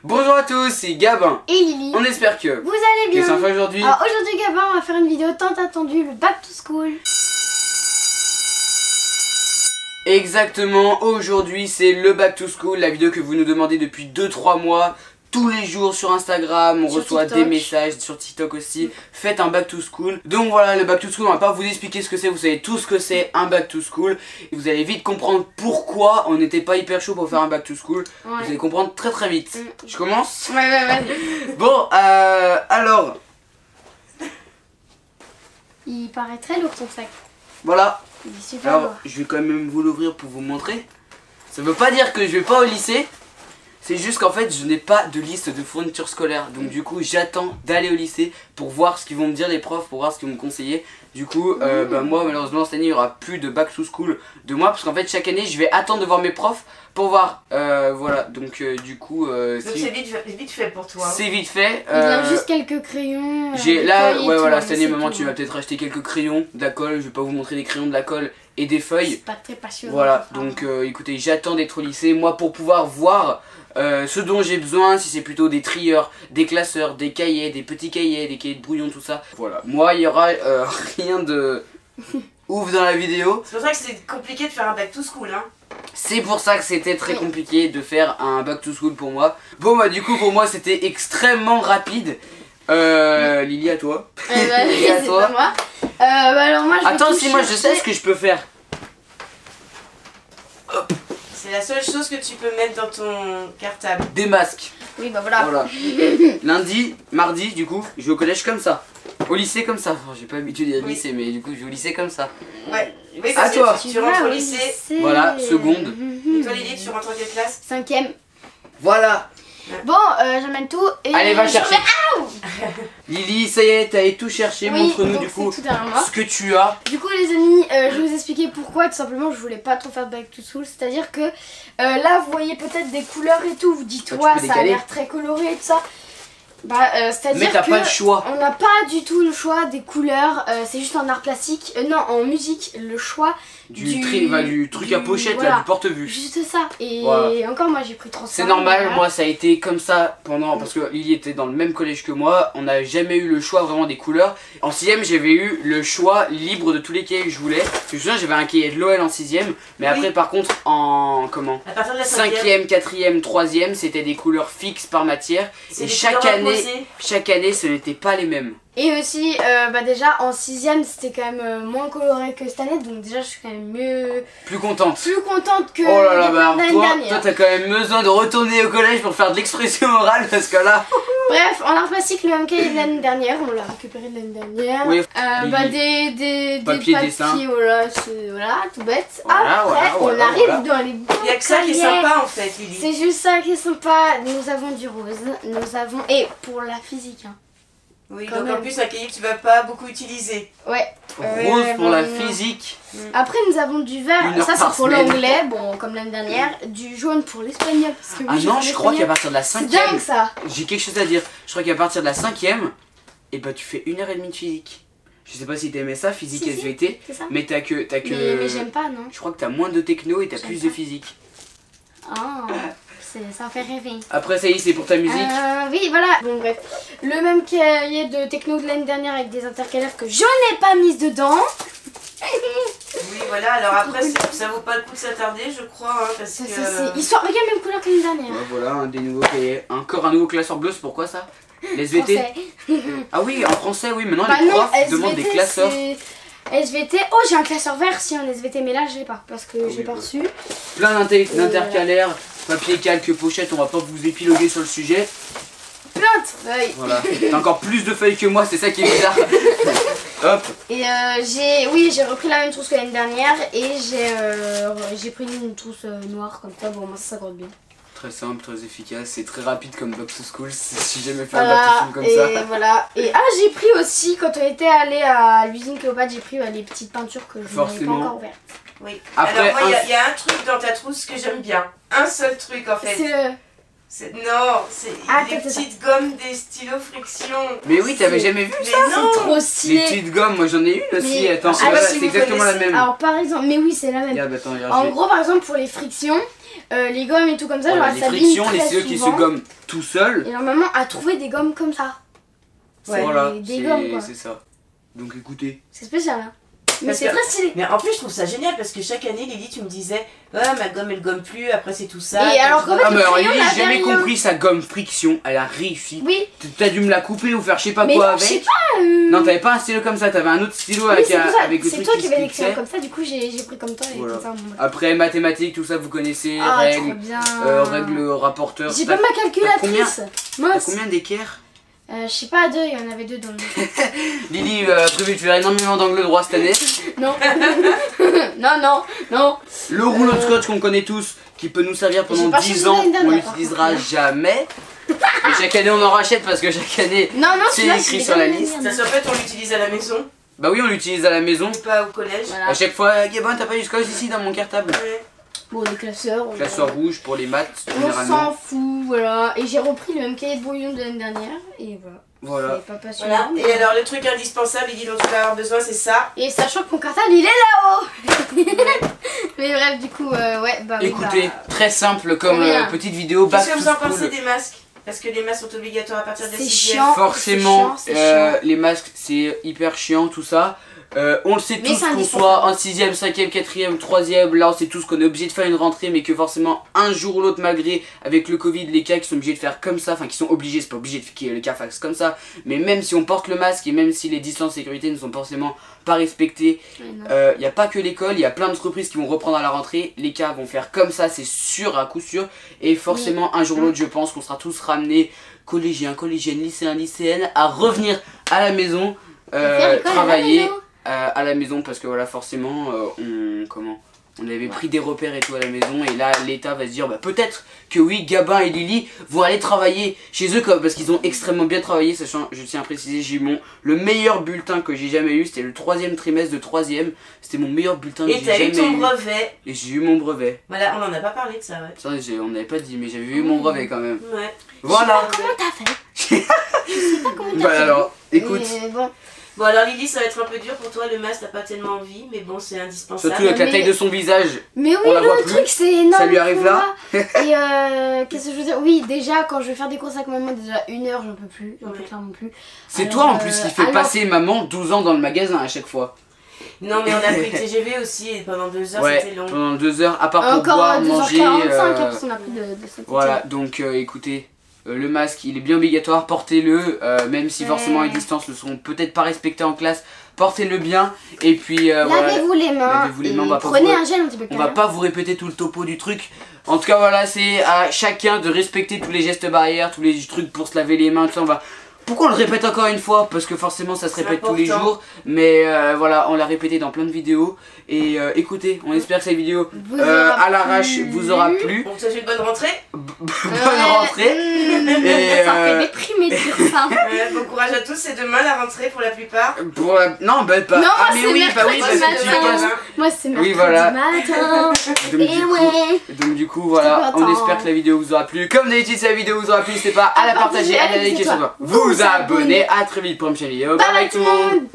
Bonjour à tous, c'est Gabin et Lily. On espère que vous allez bien. Qu'est-ce qu'on fait aujourd'hui? Alors aujourd'hui Gabin, on va faire une vidéo tant attendue, le Back to School. Exactement, aujourd'hui c'est le Back to School, la vidéo que vous nous demandez depuis 2-3 mois. Tous les jours sur Instagram, on reçoit des messages, sur TikTok aussi. Faites un Back to School. Donc voilà, le Back to School, on va pas vous expliquer ce que c'est. Vous savez tout ce que c'est un Back to School. Et vous allez vite comprendre pourquoi on n'était pas hyper chaud pour faire un Back to School. Ouais. Vous allez comprendre très vite. Je commence? Ouais, vas-y. Bon, alors. Il paraît très lourd ton sac. Voilà. Il est super lourd. Je vais quand même vous l'ouvrir pour vous montrer. Ça veut pas dire que je vais pas au lycée. C'est juste qu'en fait je n'ai pas de liste de fournitures scolaires. Donc du coup j'attends d'aller au lycée pour voir ce qu'ils vont me dire les profs, pour voir ce qu'ils vont me conseiller. Du coup moi malheureusement cette année il n'y aura plus de back to school de moi. Parce qu'en fait chaque année je vais attendre de voir mes profs pour voir. Voilà donc du coup donc c'est vite fait pour toi. C'est vite fait. Il y a juste quelques crayons. J'ai là ouais voilà cette année maman tu vas peut-être acheter quelques crayons, de la colle. Je vais pas vous montrer des crayons, de la colle et des feuilles. C'est pas très passionnant. Voilà donc écoutez j'attends d'être au lycée moi pour pouvoir voir ce dont j'ai besoin, si c'est plutôt des trieurs, des classeurs, des cahiers, des petits cahiers, des cahiers de brouillon, tout ça. Voilà, moi il y aura rien de ouf dans la vidéo. C'est pour ça que c'était compliqué de faire un back to school hein. C'est pour ça que c'était très compliqué de faire un back to school pour moi. Bon bah du coup pour moi c'était extrêmement rapide. Lily à toi. Lily à toi. Pas moi. Alors moi je vais attends si moi je sais ce que je peux faire. Hop. C'est la seule chose que tu peux mettre dans ton cartable. Des masques. Oui bah voilà. Lundi, mardi du coup, je vais au collège comme ça. Au lycée comme ça. Enfin, j'ai pas l'habitude d'être au lycée mais du coup je vais au lycée comme ça. Ouais. Oui, à toi. Tu rentres au lycée. Voilà, seconde. Et toi Lily, tu rentres en quelle classe? 5ème. Voilà. Bon, j'amène tout et... Allez, va chercher. Lily, ça y est, t'as tout cherché. Montre-nous du coup ce que tu as. Du coup les amis, je vais vous expliquer pourquoi. Tout simplement, je voulais pas trop faire de back to school. C'est-à-dire que là, vous voyez peut-être des couleurs et tout. Vous dites, ouais, ça a l'air très coloré et tout ça. C'est-à-dire que pas le choix. On n'a pas du tout le choix des couleurs. C'est juste en art plastique. Non, en musique, le choix du truc à pochette, voilà, là, du porte-vue. Juste ça. Et encore, moi j'ai pris 35. C'est normal, moi ça a été comme ça pendant. Parce que Lily était dans le même collège que moi. On n'a jamais eu le choix vraiment des couleurs. En 6ème, j'avais eu le choix libre de tous les cahiers que je voulais. Je me souviens, j'avais un cahier de l'OL en 6ème. Mais après, par contre, en. Comment? À partir de la 5ème, 4ème, 3ème, c'était des couleurs fixes par matière. Et chaque année, ce n'était pas les mêmes. Et aussi, déjà en 6ème, c'était quand même moins coloré que cette année. Donc déjà, je suis quand même mieux... Plus contente que oh là là, toi t'as quand même besoin de retourner au collège pour faire de l'expression orale parce que là... Bref, en art plastique, le même cahier de l'année dernière, on l'a récupéré de l'année dernière. Oui, des papiers, voilà, tout bête. Voilà, après, on arrive dans les bons. Il n'y a que ça qui est sympa en fait, Lily. C'est juste ça qui est sympa. Nous avons du rose, nous avons... Et pour la physique, hein. Oui, donc en plus un cahier que tu vas pas beaucoup utiliser. Ouais. Rose pour la physique. Après nous avons du vert, ça c'est pour l'anglais, bon comme l'année dernière. Du jaune pour l'espagnol. Ah non, je crois qu'à partir de la 5ème. C'est dingue ça. J'ai quelque chose à dire. Je crois qu'à partir de la 5ème, et bah tu fais 1h30 de physique. Je sais pas si t'aimais ça, physique et SVT. Mais t'as que... Mais j'aime pas, non. Je crois que t'as moins de techno et t'as plus de physique. Oh. Ça fait rêver. Après ça y est, c'est pour ta musique. Oui voilà. Bon bref. Le même cahier de techno de l'année dernière avec des intercalaires que je n'ai pas mis dedans. Oui voilà, alors après ça vaut pas le coup de s'attarder je crois hein, parce que... Histoire, regarde même couleur que l'année dernière. Ouais, voilà, un des nouveaux cahiers. Encore un nouveau classeur bleu, c'est pourquoi ça? Les SVT. Ah oui, en français oui, maintenant les profs demandent des classeurs. SVT, oh j'ai un classeur vert si un SVT mais là je l'ai pas parce que j'ai pas reçu. Plein d'intercalaires, papier, calque, pochette, on va pas vous épiloguer sur le sujet. Plein de feuilles. Voilà, t'as encore plus de feuilles que moi, c'est ça qui est bizarre. Hop. Et j'ai repris la même trousse que l'année dernière et j'ai pris une trousse noire comme ça, bon moi ça s'accorde bien. Très simple, très efficace, c'est très rapide comme back to school, si jamais fait un back to school comme ça. Et voilà, et j'ai pris aussi, quand on était allé à l'usine Cléopâtre, j'ai pris les petites peintures que je n'avais pas encore ouvertes. Oui. Après, alors moi il y a un truc dans ta trousse que j'aime bien, un seul truc en fait. Non, c'est des petites gommes, des stylos friction. Mais oui, t'avais jamais vu ça? C'est trop Les stylé. petites gommes, moi j'en ai une aussi. Attends, je sais pas si c'est vous exactement la connaissez. même. Alors par exemple, mais oui, c'est la même. Regarde, attends, regarde, En gros, par exemple, pour les frictions, les gommes et tout comme ça, voilà, genre les ça s'abîme frictions, les très stylos qui se souvent. gomment tout seuls. Et normalement, à trouver des gommes comme ça. Ouais. Voilà, des gommes quoi. c'est ça. Donc écoutez. C'est spécial, hein. Mais Parce c'est que- très stylé. Mais en plus, je trouve ça génial parce que chaque année, Lily, tu me disais, ouais, ma gomme elle gomme plus, après c'est tout ça. Et alors qu'en fait, Ah, mais alors crayon, Lily, on j'ai avait jamais rien. compris sa gomme friction. Elle a réussi. Oui, T'as dû me la couper ou faire je sais pas mais quoi non, je sais avec. pas. Non, t'avais pas un stylo comme ça, t'avais un autre stylo Oui, avec, c'est pour ça. avec le C'est truc toi qui qui se avais l'écrire fixait. comme ça, du coup j'ai pris comme toi et Voilà. comme ça. Bon, Après mathématiques, tout ça vous connaissez, ah, trop règles, bien. règles rapporteurs. J'ai T'as- pas ma calculatrice. T'as Mince. combien d'équerres? Je sais pas, deux, il y en avait deux dans le. Lily a prévu de faire énormément d'angle droit cette année. Non. non. Le rouleau de scotch qu'on connaît tous, qui peut nous servir J'ai pendant pas 10 changé ans, l'année on dernière, par l'utilisera jamais. Et chaque année on en rachète parce que chaque année Non, c'est celui-là, écrit je sur l'ai la gagné liste. l'année Parce qu'en fait, on l'utilise à la maison, Bah oui, on l'utilise à la maison. ou pas au collège. Voilà. À chaque fois, Gabon, t'as pas du scotch ici dans mon cartable. Ouais. Bon, les classeurs. Classeur rouge pour les maths, On généralement. s'en fout, voilà. Et j'ai repris le même cahier de brouillon de l'année dernière. Et voilà. Voilà. C'est pas passionnant. Voilà. Et alors, le truc indispensable, Lily, dont tu vas avoir besoin, c'est ça. Et sachant que mon cartable il est là-haut. Mais bref, du coup, ouais, bah oui, Écoutez, bah, très simple comme trop bien. petite vidéo. Qu'est-ce back que vous to en pensez school. des masques? Parce que les masques sont obligatoires à partir de la C'est 6e. chiant. Forcément, C'est chiant. les masques c'est hyper chiant tout ça. On le sait Mais tous c'est qu'on indispensable. soit en 6ème, 5ème, 4ème, 3ème, là on sait tous qu'on est obligé de faire une rentrée mais que forcément un jour ou l'autre malgré avec le Covid les cas qui sont obligés de faire comme ça, enfin qui sont obligés, c'est pas obligé de faire le cas fasse comme ça, mais même si on porte le masque et même si les distances de sécurité ne sont forcément pas respectées, Ouais, non. il n'y a pas que l'école, il y a plein d'entreprises qui vont reprendre à la rentrée, les cas vont faire comme ça, c'est sûr à coup sûr, et forcément un jour ou l'autre je pense qu'on sera tous ramenés, collégiens, collégiennes, lycéens, lycéennes, à revenir à la maison, Faire l'école à la travailler maison. à la maison parce que voilà forcément on avait pris des repères et tout à la maison et là l'État va se dire bah peut-être que oui Gabin et Lily vont aller travailler chez eux parce qu'ils ont extrêmement bien travaillé, sachant je tiens à préciser j'ai eu le meilleur bulletin que j'ai jamais eu, c'était le 3e trimestre de 3e, c'était mon meilleur bulletin que Et j'ai t'as eu jamais ton eu brevet. et j'ai eu mon brevet. Voilà, on en a pas parlé de ça, ouais. Ça, on n'avait pas dit mais j'avais eu mon brevet quand même. Ouais. Voilà. Comment t'as fait? Je sais pas comment t'as Bah fait. alors écoute, Mais bon. Bon, alors Lily, ça va être un peu dur pour toi, le masque, t'as pas tellement envie, mais bon, c'est indispensable. surtout avec la mais- taille de son visage. Mais oui, On la voit le plus. truc c'est énorme. Ça lui arrive pour là moi. Et qu'est-ce que je veux dire? Oui, déjà quand je vais faire des courses avec maman, déjà 1 heure, j'en peux plus. J'en peux Ouais. clairement plus. C'est Alors, toi en plus qui fait alors- passer maman 12 ans dans le magasin à chaque fois. Non, mais on a pris le TGV aussi, et pendant 2 heures, Ouais, c'était long. pendant 2 heures, à part pour Encore boire, manger. 2h45 parce qu'on a pris de cette Voilà, donc écoutez, le masque il est bien obligatoire, portez-le, même si Ouais. forcément les distances ne seront peut-être pas respectées en classe, portez-le bien, et puis voilà. Lavez-vous les mains. Lavez-vous les et mains, on va pas prenez vous- un gel antibactérien. On va pas vous répéter tout le topo du truc. En tout cas voilà, c'est à chacun de respecter tous les gestes barrières, tous les trucs pour se laver les mains, tout ça, on va... Pourquoi on le répète encore une fois? Parce que forcément ça se C'est répète tous les important. jours. Mais voilà, on l'a répété dans plein de vidéos. Et écoutez, on espère que cette vidéo Vous aura à l'arrache plu. vous aura plu. On te souhaite une bonne rentrée. Bonne rentrée. Et, Ça fait déprimer de dire ça. Bon courage à tous, c'est demain la rentrée pour la plupart. pour non, bah pas. Non, ah mais c'est oui, bah oui, mercredi parce que tu matin. passes. Moi c'est mercredi voilà. matin. Donc, Et du coup, ouais. donc du coup voilà, Trop on content. espère que la vidéo vous aura plu. Comme d'habitude si la vidéo vous aura plu, n'hésitez pas à la partager, à la liker, surtout vous abonner. À très vite pour une prochaine vidéo. Bye bye tout le monde.